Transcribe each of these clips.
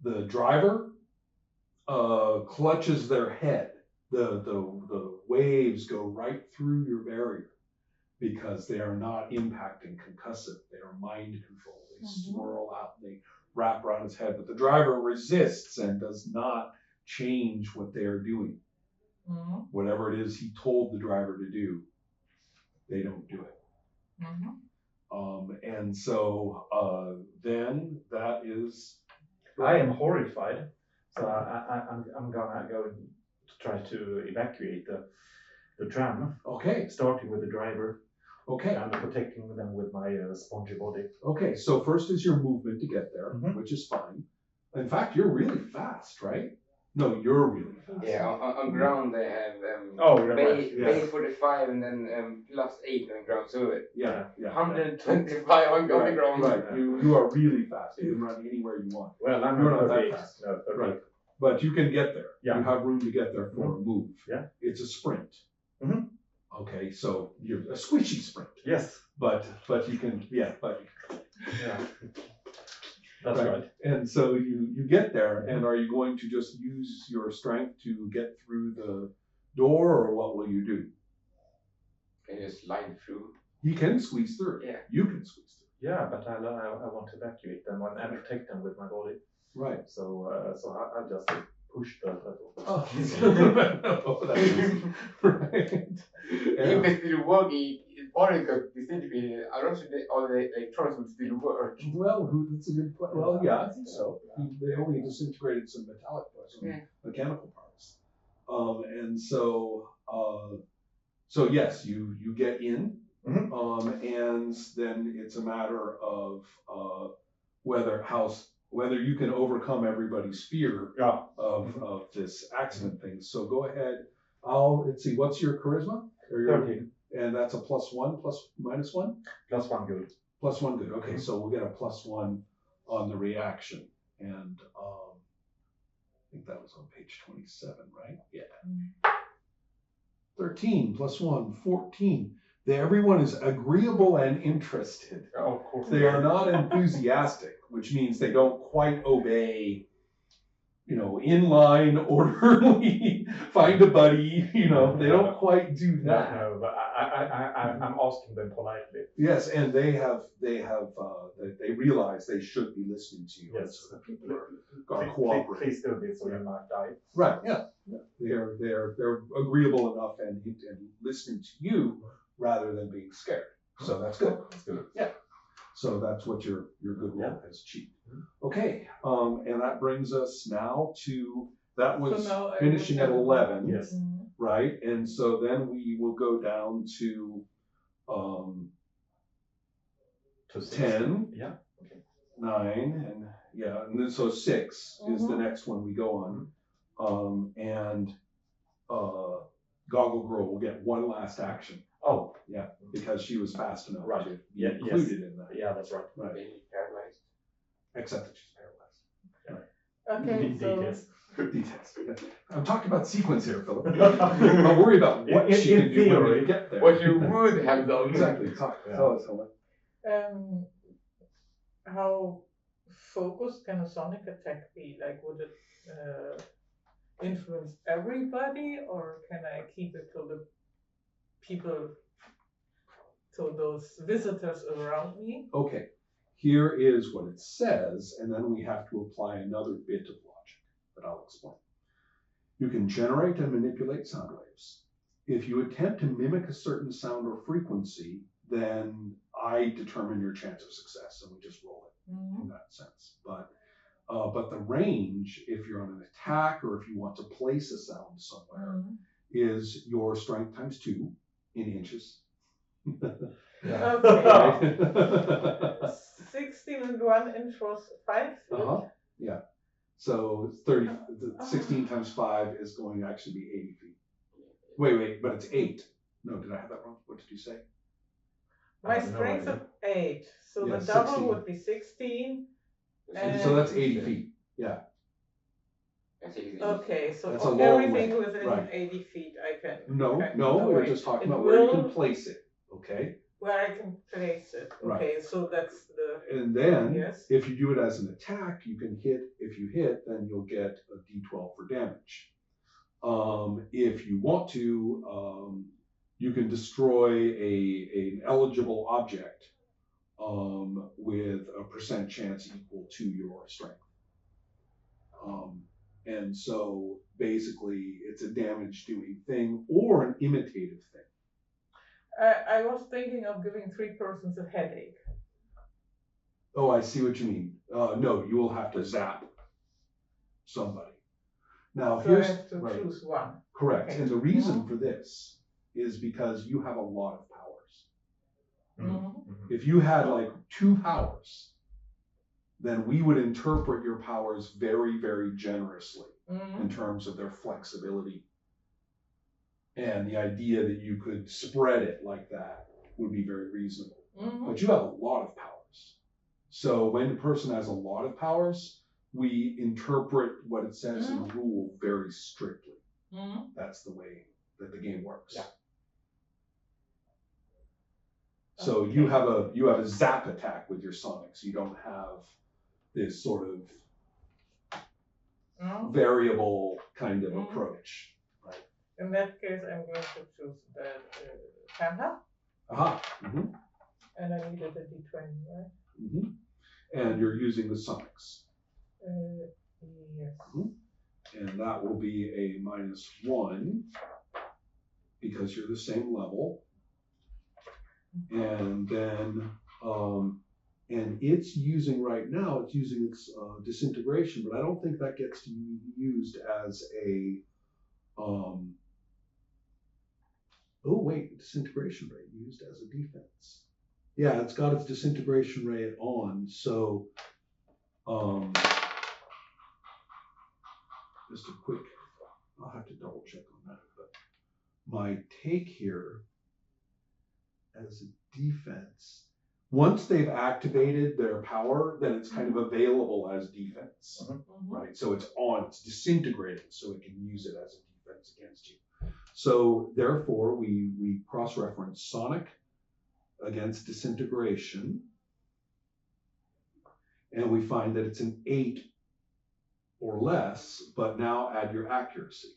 The driver clutches their head. The waves go right through your barrier because they are not impacting concussive. They are mind control. They swirl out and they wrap around his head. But the driver resists and does not change what they are doing. Whatever it is he told the driver to do, they don't do it. And so then that is. I am horrified, so I'm gonna go to try to evacuate the tram. Okay. Starting with the driver. Okay. And protecting them with my spongy body. Okay, so first is your movement to get there, which is fine. In fact, you're really fast, right? No, you're really fast. Yeah, on ground they have base 45 and then +8 on ground, so yeah. 125 on ground. Right, you are really fast. You can run anywhere you want. Well, I'm not that fast. No, right, but you can get there. Yeah. You have room to get there for a move. Yeah, it's a sprint. Okay, so you're a squishy sprint. Yes, but you can That's right. And so you get there, and are you going to just use your strength to get through the door, or what will you do? Can you slide through? He can squeeze through. Yeah. You can squeeze through. Yeah, but I want to evacuate them and protect them with my body. Right. So I just push the door. Oh, that is right. If it still work, body got disintegrated. I don't think all the electrons would still work. Well, that's a good point. Well, yeah, I think so. They only disintegrated some metallic parts, mechanical parts. And so yes, you get in, and then it's a matter of whether you can overcome everybody's fear of this accident thing. So go ahead. Let's see, what's your charisma? 13. And that's a +1, -1? +1 good. +1 good. Okay, so we'll get a +1 on the reaction. And I think that was on page 27, right? Yeah. 13 +1, 14. Everyone is agreeable and interested. Oh, of course. They are not enthusiastic, which means they don't quite obey, in line, orderly, find a buddy, they don't quite do that. No, but I'm asking them politely. Yes, and they they realize they should be listening to you. Yes, so people are cooperating. Please do this or you might die. Right. Yeah. They're agreeable enough and listening to you rather than being scared. So that's good. That's good. Yeah. So that's what your good roll has achieved. Okay. And that brings us now to that was finishing at 11. Yes. Right. And so then we will go down to 10. Yeah. Okay. 9 and then so 6 is the next one we go on. And Goggle Girl will get one last action. Oh, yeah, because she was fast enough to be included in that. Yeah, that's right. Right. Paralyzed. Except that she's paralyzed. Right. Okay. Details. Details. I'm talking about sequence here, Philip. I'll worry about what she can do when we get there. What you would have done. Exactly. Tell us, Helen. How focused can a sonic attack be? Like, would it influence everybody, or can I keep it to the people, to those visitors around me? Okay, here is what it says, and then we have to apply another bit of logic that I'll explain. You can generate and manipulate sound waves. If you attempt to mimic a certain sound or frequency, then I determine your chance of success, and we just roll it in that sense. But the range, if you're on an attack or if you want to place a sound somewhere, is your strength times 2 in inches. Okay. 16 and 1 inch was 5 feet. Yeah. So 30. 16 times 5 is going to actually be 80 feet. Wait, but it's 8. No, did I have that wrong? What did you say? My strength is 8, so the double 16. Would be 16. So that's 80 feet. Yeah. Okay, so that's everything within 80 feet I can. No, we're just talking about where you can place it. Okay. Where I can place it. Right. Okay, so that's the. And then, Yes. if you do it as an attack, you can hit. If you hit, then you'll get a d12 for damage. If you want to, you can destroy an eligible object with a % chance equal to your strength. And so basically, it's a damage-doing thing or an imitative thing. I was thinking of giving 3 persons a headache. Oh, I see what you mean. No, you will have to zap somebody. Now, So here's I have to right, choose one. correct. Okay. And the reason Mhm. for this is because you have a lot of powers. Mhm. If you had like 2 powers, then we would interpret your powers very, very generously in terms of their flexibility. And the idea that you could spread it like that would be very reasonable. But you have a lot of powers. So when a person has a lot of powers, we interpret what it says in the rule very strictly. That's the way that the game works. Yeah. So you have a zap attack with your sonics. You don't have this sort of variable kind of approach. In that case, I'm going to choose the panda. Aha. And I needed a d20, right? And you're using the sonics. Yes. And that will be a -1 because you're the same level. And then, and it's using right now, it's using its disintegration, but I don't think that gets to be used as a, oh wait, disintegration rate used as a defense. Yeah, it's got its disintegration rate on, so, just a quick, I'll have to double check on that, but my take here as a defense, once they've activated their power, then it's kind of available as defense, right? So it's on, it's disintegrating, so it can use it as a defense against you. So therefore, we cross-reference Sonic against disintegration, and we find that it's an 8 or less, but now add your accuracy.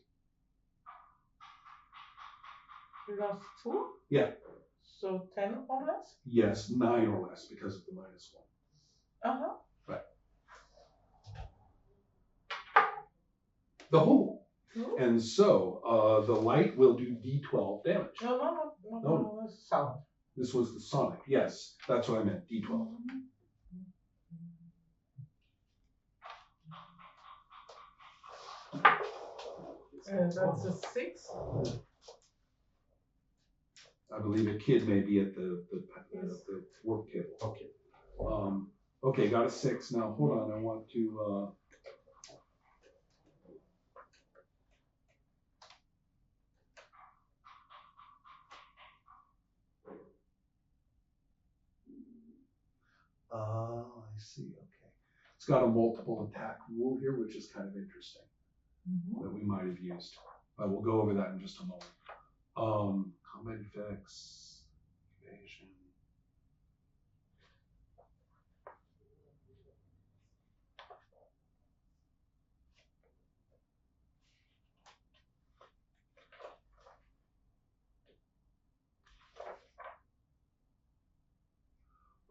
+2? Yeah. So 10 or less? Yes, 9 or less because of the -1. Right. The whole. And so the light will do d12 damage. No, sound. This was the sonic. Yes, that's what I meant, d12. That's a 6. I believe a kid may be at the work table. Okay. Okay, got a 6. Now hold on, I want to. I see. Okay, it's got a multiple attack rule here, which is kind of interesting that we might have used. We'll go over that in just a moment. Combat effects, evasion.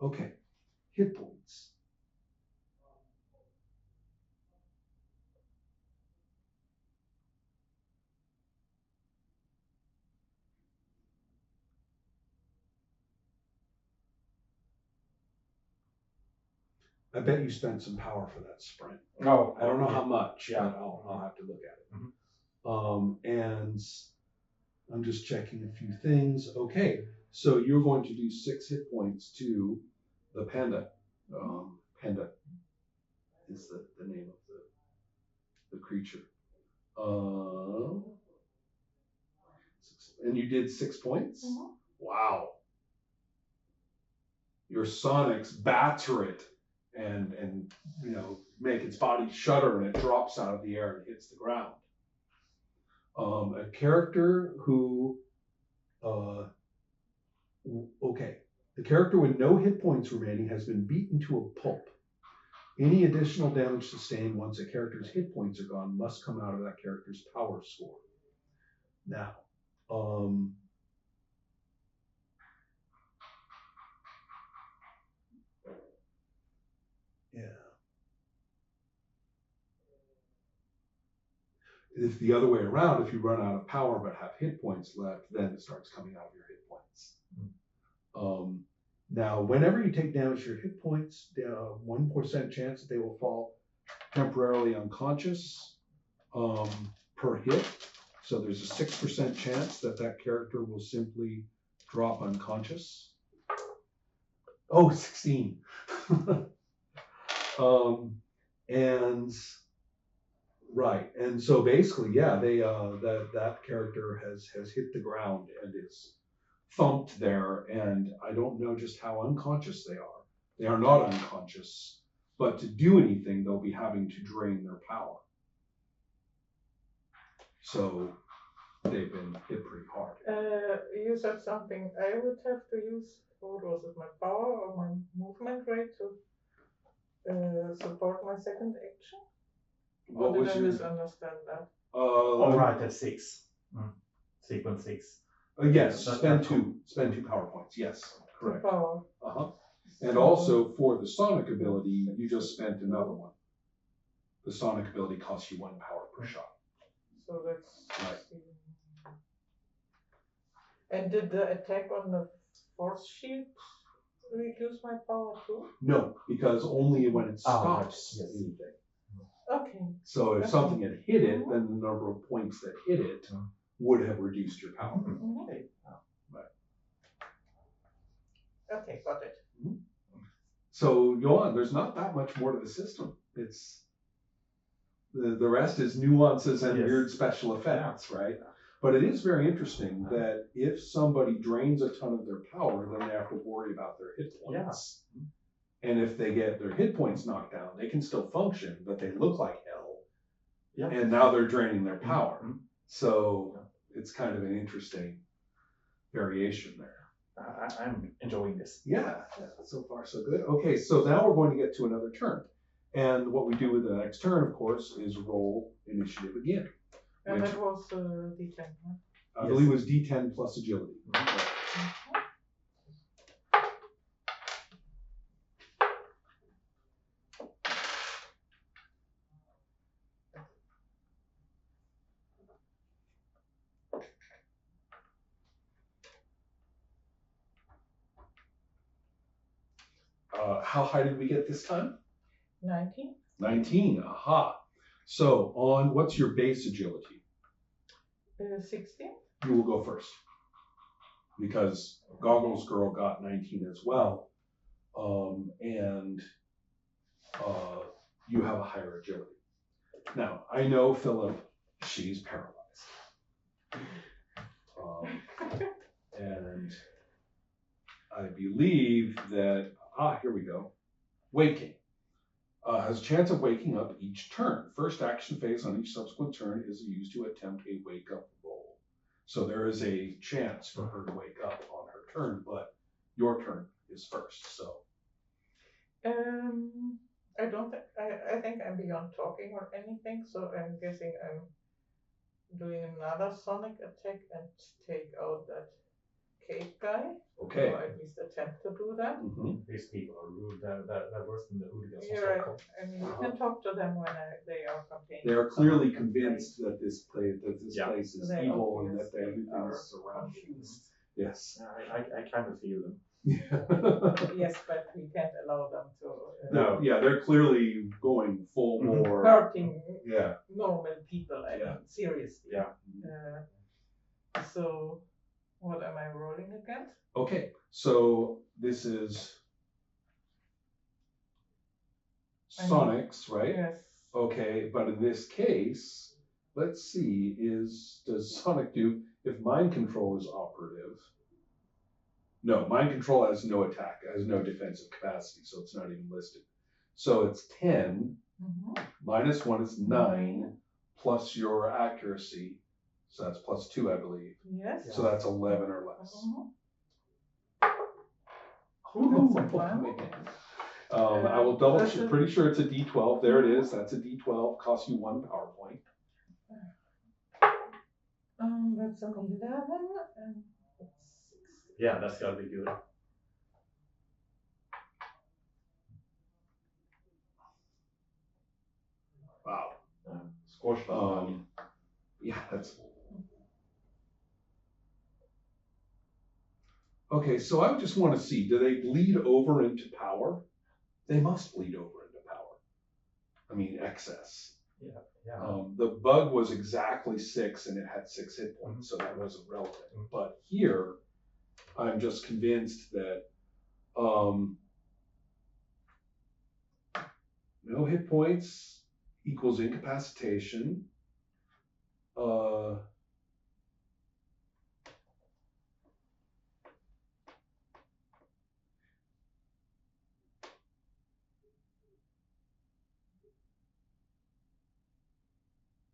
Okay, hit points. I bet you spent some power for that sprint. No, I don't know how much, Yeah. but I'll have to look at it. And I'm just checking a few things. Okay, so you're going to do 6 hit points to the panda. Panda is the name of the creature. And you did 6 points? Wow. Your sonics batter it and make its body shudder, and it drops out of the air and hits the ground. A character who okay, The character with no hit points remaining has been beaten to a pulp. Any additional damage sustained once a character's hit points are gone must come out of that character's power score. Now, yeah. If the other way around, if you run out of power but have hit points left, then it starts coming out of your hit points. Now, whenever you take damage to your hit points, 1% chance that they will fall temporarily unconscious per hit. So there's a 6% chance that that character will simply drop unconscious. Oh, 16. And right, and so basically, yeah, they that character has hit the ground and is thumped there, and I don't know just how unconscious they are. They are not unconscious, but to do anything, they'll be having to drain their power. So they've been hit pretty hard. You said something. I would have to use, what was it, my power or my movement rate to support my second action? What or was did I your? misunderstand that? All right, that's 6. Sequence 6. Yes, That- spend that's two. Spend 2 power points. Yes, correct. Power. And So- also for the sonic ability, you just spent another one. The sonic ability costs you 1 power per shot. So that's. Right. And did the attack on the force shield reduce my power too? No, because only when it stops yes. anything. Okay. So if Okay. something had hit it, then the number of points that hit it would have reduced your power. Okay. Okay, got it. So Johan, there's not that much more to the system. It's the rest is nuances and Yes. weird special effects, right? But it is very interesting that if somebody drains a ton of their power, then they have to worry about their hit points. And if they get their hit points knocked down, they can still function, but they look like hell. Yeah. And now they're draining their power. Mhm. So it's kind of an interesting variation there. I'm enjoying this. Yeah, so far so good. Okay, so now we're going to get to another turn. And what we do with the next turn, of course, is roll initiative again. And Which that was D10, huh? I believe was D10 plus agility. How high did we get this time? 19. 19, aha. So on, what's your base agility? 16. You will go first. Because Goggles Girl got 19 as well. And you have a higher agility. Now, I know Philip, she's paralyzed. And I believe that, here we go. Waking. Has a chance of waking up each turn. First action phase on each subsequent turn is used to attempt a wake up roll. So there is a chance for her to wake up on her turn, but your turn is first. So I don't think, I think I'm beyond talking or anything, so I'm guessing I'm doing another sonic attack and take out that cave guy. okay. Or at least attempt to do that. These people are rude. They're worse than the hooligans. You're right. I mean, you can talk to them when they are contained. They are clearly convinced that this place is They evil and that obviously everything are is around you. confused. Yes. I kind of feel them. Yes, but we can't allow them to No. Yeah, they're clearly going full bore. hurting Yeah. normal people. I Yeah. mean, seriously. Yeah. So, what am I rolling against? Okay, so this is Sonics, right? Yes. Okay, but in this case, let's see, does Sonic do, if mind control is operative? No, mind control has no attack, has no defensive capacity, so it's not even listed. So it's 10, minus 1 is 9, plus your accuracy, so that's plus 2, I believe. Yes. So that's 11 or less. Ooh, That's a wow. man. I will double That's check. a- Pretty sure it's a D12. There it is. That's a D12. Costs you 1 power point. That's an 11 and it's 6. Yeah, that's gotta be good. Wow. Squash. Yeah, that's. Okay, so I just want to see, do they bleed over into power? They must bleed over into power. I mean, excess. Yeah. The bug was exactly 6 and it had 6 hit points, so that wasn't relevant. But here, I'm just convinced that no hit points equals incapacitation.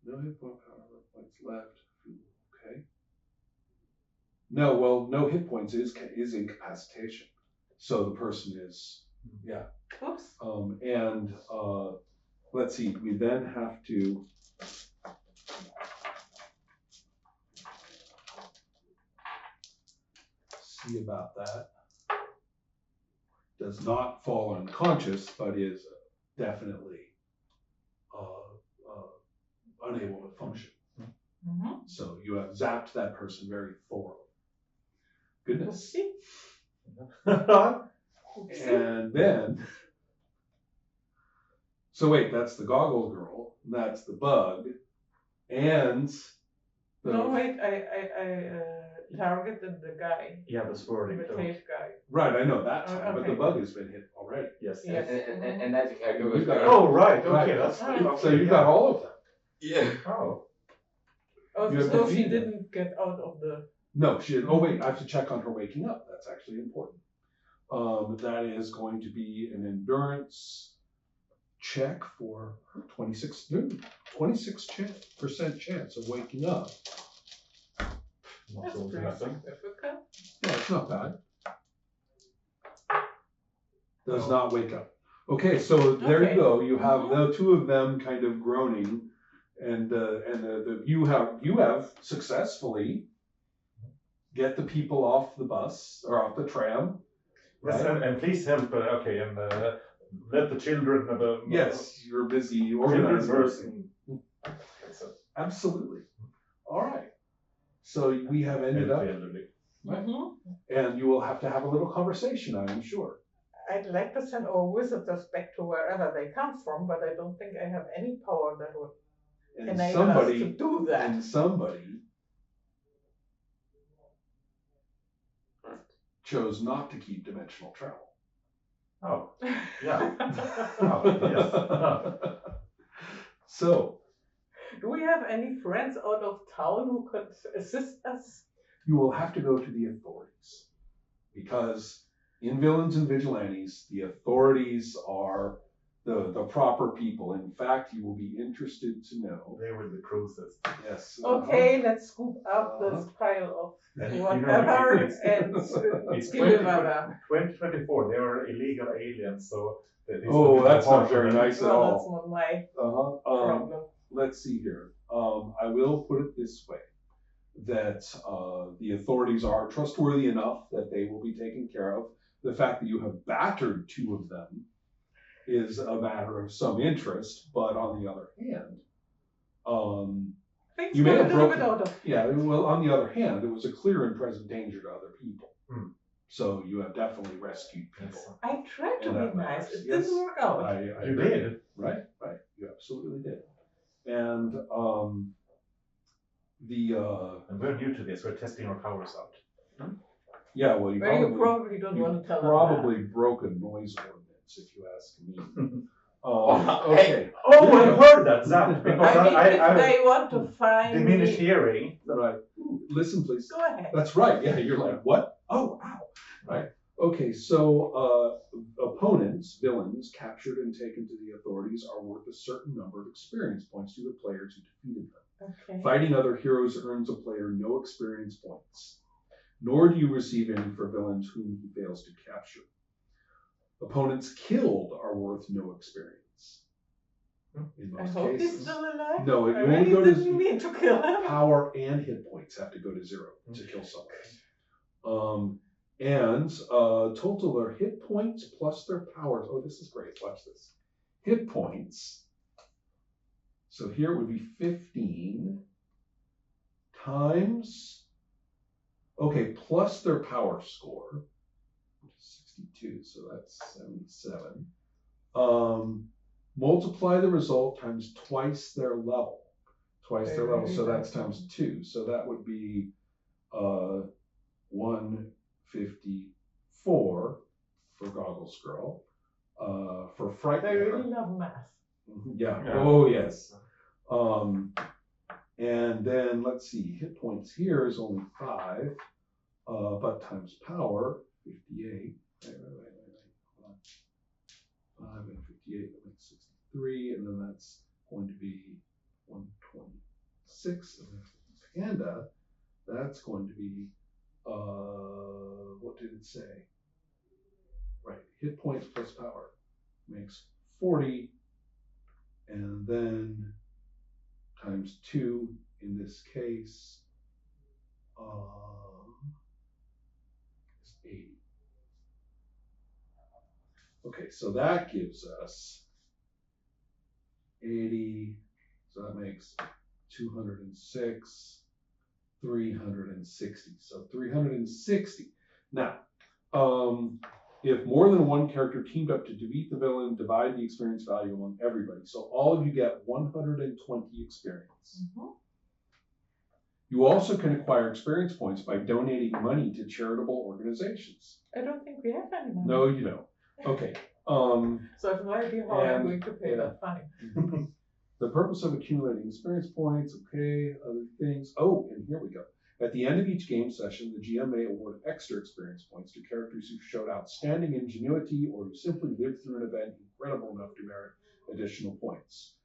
No hit point points left. Okay. No, well, no hit points is incapacitation. So the person is, yeah. Oops. And let's see, we then have to see about that. Does not fall unconscious, but is definitely unable to function. Mm-hmm. So you have zapped that person very thoroughly. Goodness. Oopsie. And then, so wait, that's the goggle girl, that's the bug, and the, No, wait, I targeted the guy. Yeah, the swirling. The cave guy. right, I know that Oh, time, but okay. the bug has been hit already. Yes. Yes. And that's the character was You got- there. Oh, right. Right. Okay, that's Oh. So you got all of them. Yeah. Oh. Oh, You have so she defeated him. didn't get out of the. No, she didn't. Oh wait, I have to check on her waking up. That's actually important. That is going to be an endurance check for her 26% chance of waking up. Not That's so pretty interesting. significant. Yeah, it's not bad. Does not wake up. Okay, so there Okay. you go. You have Mhm. the two of them kind of groaning, and you have successfully get the people off the bus or off the tram. Yes, Right? and please help. Okay, and let the children. Yes, you're busy Children organizing. first. Absolutely. All right. So we have ended up, Right. Mm-hmm. and you will have to have a little conversation, I am sure. I'd like to send our visitors back to wherever they come from, but I don't think I have any power that would And enable us to do that. and somebody chose not to keep dimensional travel. Oh, yeah. Oh, yes. So Do we have any friends out of town who could assist us? you will have to go to the authorities, because in Villains and Vigilantes, the authorities are the proper people. In fact, you will be interested to know. They will be cruises. Yes. Okay, let's scoop up this pile of And, whatever it's and deliver them. 2024. They are illegal aliens, so. Oh, that's not very nice at Well, that's all. not my Uh-huh. problem. Let's see here. I will put it this way, that the authorities are trustworthy enough that they will be taken care of. The fact that you have battered 2 of them is a matter of some interest, but on the other hand, Things you may got a have little broken. bit out of. Yeah, well, on the other hand, it was a clear and present danger to other people. Hmm. So you have definitely rescued people. Yes. I tried to And be that nice. matters. It Yes. didn't work out. I You did. Right, you absolutely did. And And we're new to this. We're testing our powers out. yeah, well, you Well, you probably, probably don't you want to tell probably broke a noise ordinance, if you ask me. Hey. Okay. Oh, I've heard that, Zap. them. Because I mean, if I they want to find diminished me, hearing. Right. Ooh, listen, please. go ahead. That's right. Yeah, you're like, what? Oh, wow. Right. Okay, so opponents, villains, captured and taken to the authorities are worth a certain number of experience points to the players who defeated them. Okay. Fighting other heroes earns a player no experience points, nor do you receive any for villains whom he fails to capture. Opponents killed are worth no experience. In I most hope he's cases. still alive. No, if I you only really go didn't to mean to kill him. power and hit points have to go to 0 to kill someone. And total their hit points plus their powers. Oh, this is great. Watch this. Hit points. So here it would be 15 times, okay, plus their power score, which is 62, so that's 77. Multiply the result times twice their level. So that's times 2. So that would be 154 for Goggles Girl. For Fright I Bear. really love math. Yeah. Yeah. Oh, yes. And then let's see, hit points here is only 5, but times power, 58. Hold on. 5 and 58, that makes 63, and then that's going to be 126. And then Panda, that's going to be, what did it say? Right, hit points plus power makes 40, and then times 2 in this case is 80. Okay, so that gives us 80, so that makes 206, 360. So 360. Now, if more than one character teamed up to defeat the villain, divide the experience value among everybody. So all of you get 120 experience. You also can acquire experience points by donating money to charitable organizations. I don't think we have any money. No, you don't. Okay. So if I be how I'm and- going to pay that fine. The purpose of accumulating experience points, okay, other things. Oh, and here we go. At the end of each game session, the GM may award extra experience points to characters who showed outstanding ingenuity or who simply lived through an event incredible enough to merit additional points.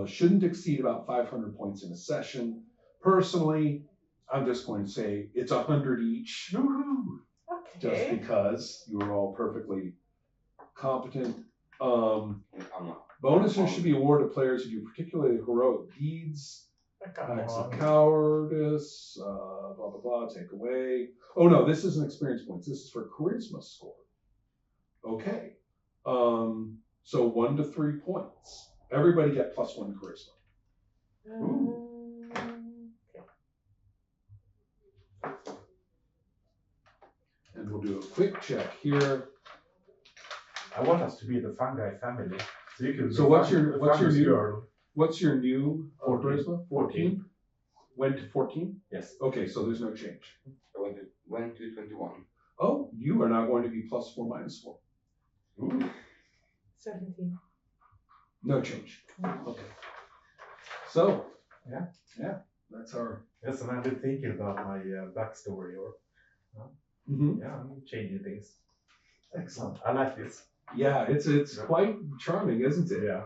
Shouldn't exceed about 500 points in a session. Personally, I'm just going to say it's 100 each. Woohoo! Just Okay. because you are all perfectly competent. I'm not. Bonuses should be awarded to players who do particularly heroic deeds. Acts of cowardice, blah, blah, blah, take away. Oh no, this isn't experience points. This is for charisma score. Okay. So 1 to 3 points. Everybody get +1 charisma. And we'll do a quick check here. I want us to be the fungi family. So you can. So what's your new girl? What's your new 14. charisma? 14. Went to 14. Yes. Okay, so there's no change. I went to 21. Oh, you are now going to be +4 -4. Ooh. 17. No change. Okay. So Yeah. that's our. Yes, and I've been thinking about my backstory, or yeah, I'm changing things. Excellent. I like this. Yeah, it's quite charming, isn't it? Yeah.